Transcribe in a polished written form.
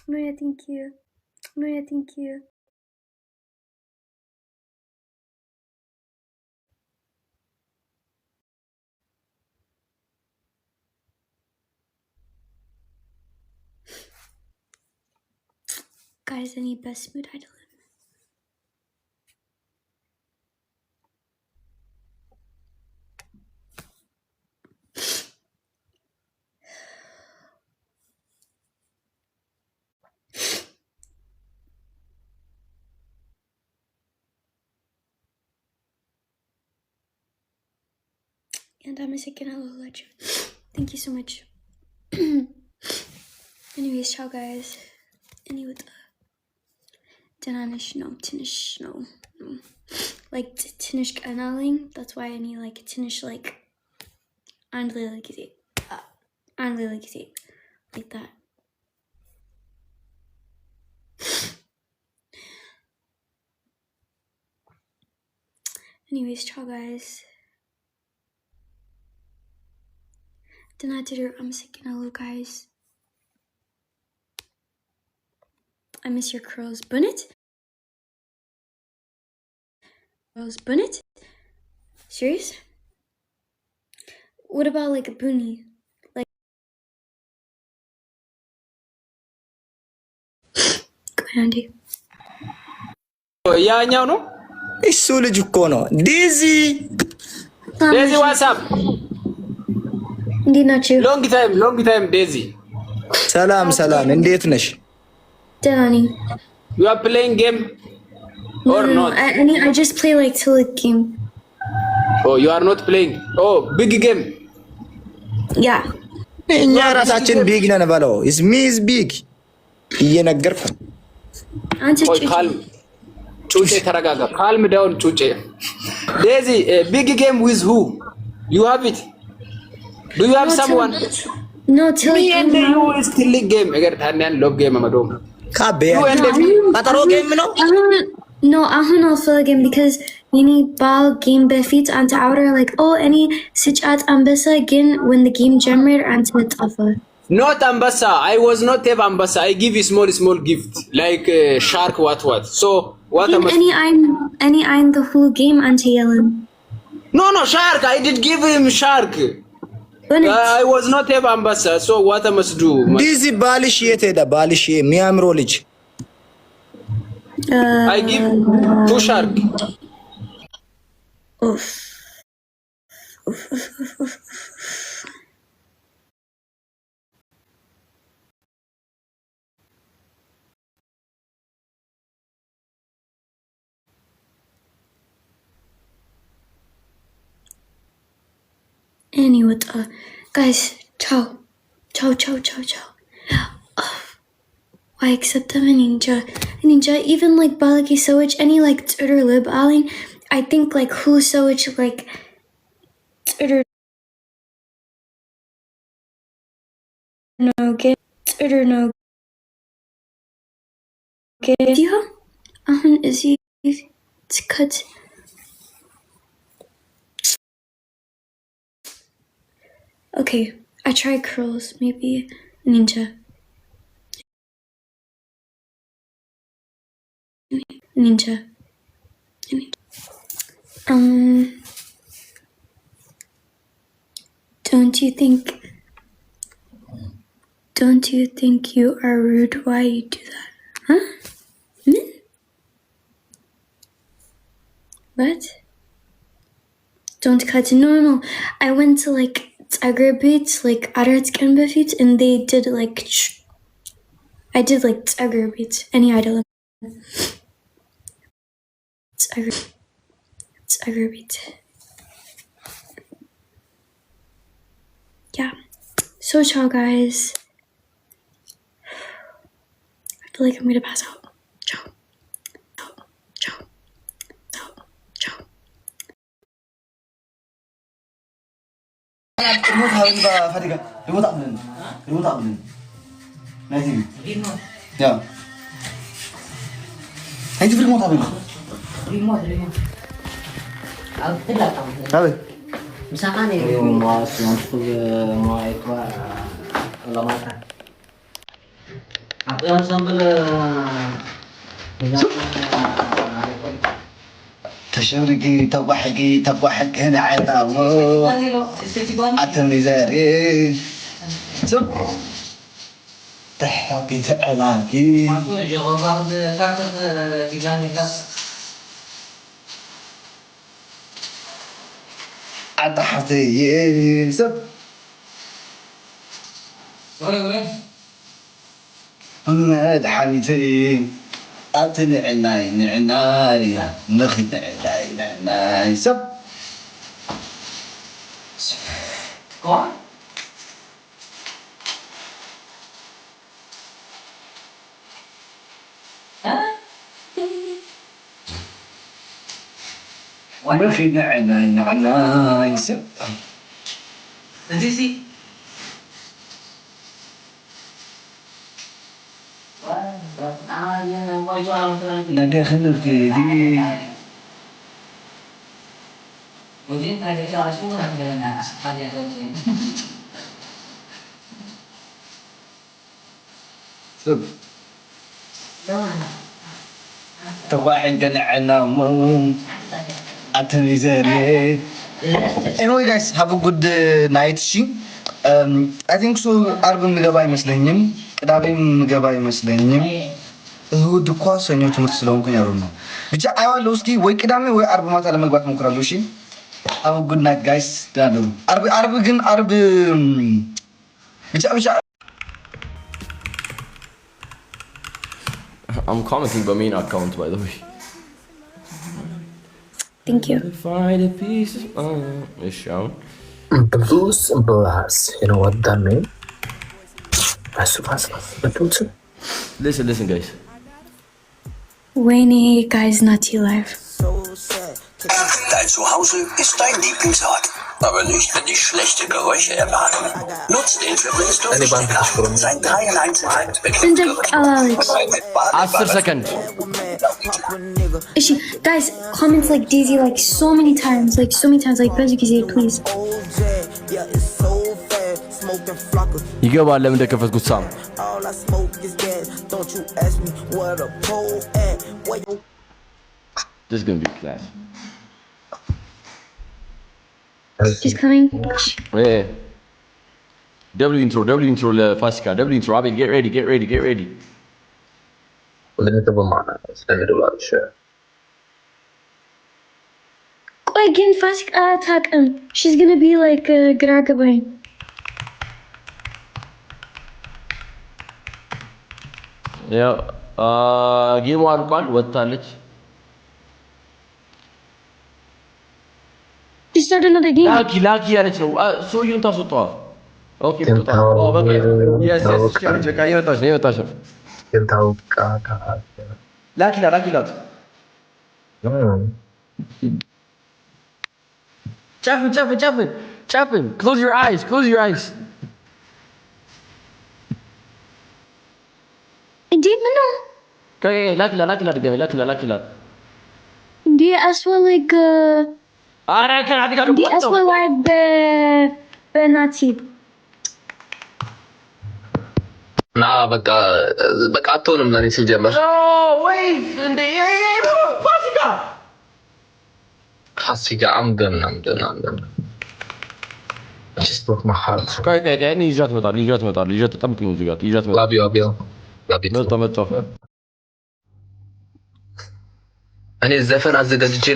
No, yeah, thank you. No, yeah, thank you. Guys, I need best mood idol. And I'm a second hello legend. Thank you so much. Anyways, ciao guys. Anyway, Dananish, no, Tinish, no. Like Tinish kanaling. That's why I need like Tinish like Andle like like that. Anyways, ciao guys. Donator, I'm sick and hello guys. I miss your curls. Bunnet? Curls Bunnet? Serious? What about like a boonie? Like go ahead, Andy. ያኛው ነው እሱ ልጅ እኮ ነው ዴዚ ዋትስአፕ እንዴት ናችሁ? ሎንግ ታይም ዴዚ ሰላም እንዴት ነሽ? ደህና ነኝ። you are playing game or not? I just play like Tillit game. Oh, you are not playing. Oh, big game. Yeah. እኛ ራሳችን ቢግ ነን ባለው is me is big እየነገርኩ አንተ ጩጬ ተረጋጋ። calm down ጩጬ Daisy, big game with who? You have it? Do you have someone? No, Tillit game. Me and you is Tillit game. Agar thanyan love game amadom. ካቤ ባጠሮ ጌም ነው No, አሁን አልፈልግም because you need ball game በፊት አንተ outer like any ስጫት አንበሳ ግን when the game ጀመር አንተ ጠፋ. Not Ambassa. I was not have Ambassa. I give you small gift like shark what. So what am any I'm the whole game until yelling. No shark. I did give him shark. I was not have Ambassa. So what I must do? ዲዚ ባልሽ የት ሄደ? ባልሽ የሚያምሮ ልጅ I give 2 shark. Oof. Anyway, guys, ciao. Why accept them in ninja? Even like balaki sewage, any like Twitter lib aling, I think like who sewage like Twitter no get Twitter no get you is he to cut. Okay, I try curls, maybe ninja. Don't you think you are rude? Why you do that? Huh? What? Don't cut. No. I went to like Tiger Beats, like Arat Beats, and they did like I did like Tiger Beats. Any idol. Tiger Beats. Yeah. So ciao guys. I feel like I'm gonna pass out. Ciao. remote haben wir fertiger. Remote abnehmen. Nein, ja. Hay tu remote haben. Remote. Aku tidak tahu. Tahu? Misalkan ini mau itu lama. Aku yang sambil تشرقي تضحكي تضحك هنا عطاوه عتمي زاري سب تحكي تعلاكي aku jawab banget kata dibilang kan عطحتي سب boleh هاد حنيتي أعطني عناي نخد عناي سب kok نخد عناي سب nanti sih نادي خلوك دي mungkin ada salah semua dengan ada saja سب تواحد كان عناهم أعطني زاري Anyway guys, have a good night. I think so አርብ ምገባ አይመስለኝም። ቅዳሜም ምገባ አይመስለኝም። እሁድ እኮ ሰኞ ትምህርት ስለሆንኩኝ ያሩ ነው። ብቻ አይዋለሁ። እስኪ ወይ ቅዳሜ ወይ አርብ ማታ ለመግባት ሞክራለሁ። እሺ have a good night guys። ዳሉ አርብ ግን ብቻ I'm commenting by main account, by the way. Thank you. Find a piece of it's shown. Blues Blast. You know what that means? Listen, guys. Winnie, guys, not live. Dein Zuhause ist dein Lieblingsort. Aber nicht, wenn dich schlechte Geräusche erwarten. Nutzt den für Brainstorm-Stecker. Sein 3-in-1-Effekt bekommt Gerüche. 10 second. Guys, comments like Daisy like so many times, like Bezukizay, please. ይገባል ለምን እንደከፈትኩት ሳም This is gonna be class. She's coming. Yeah. W intro ለፋሲካ W intro አቤል get ready. Again, fast attack. She's gonna be like Gragabay. ያው ጌሙ አልቋል ወጣለች She started another game. ላኪ ያለች ነው ሰውዬውን ታስወጣዋ ኦኬ ተጣ በቃ yes በቃ የወጣች ነው ላኪላት ጫፍን close your eyes Indeed, no. ላኪላት Indeed, as well like Indeed, as well like Benati. በቃ አትሆንም ለኔ ሲጀመር ፋሲካ I'm done. Just broke my heart. ይዣት እመጣለሁ ይዣት ጠብቂኝ እዚህ ጋር ይዣት እመጣለሁ መጣ እኔ ዘፈን አዘጋጅቼ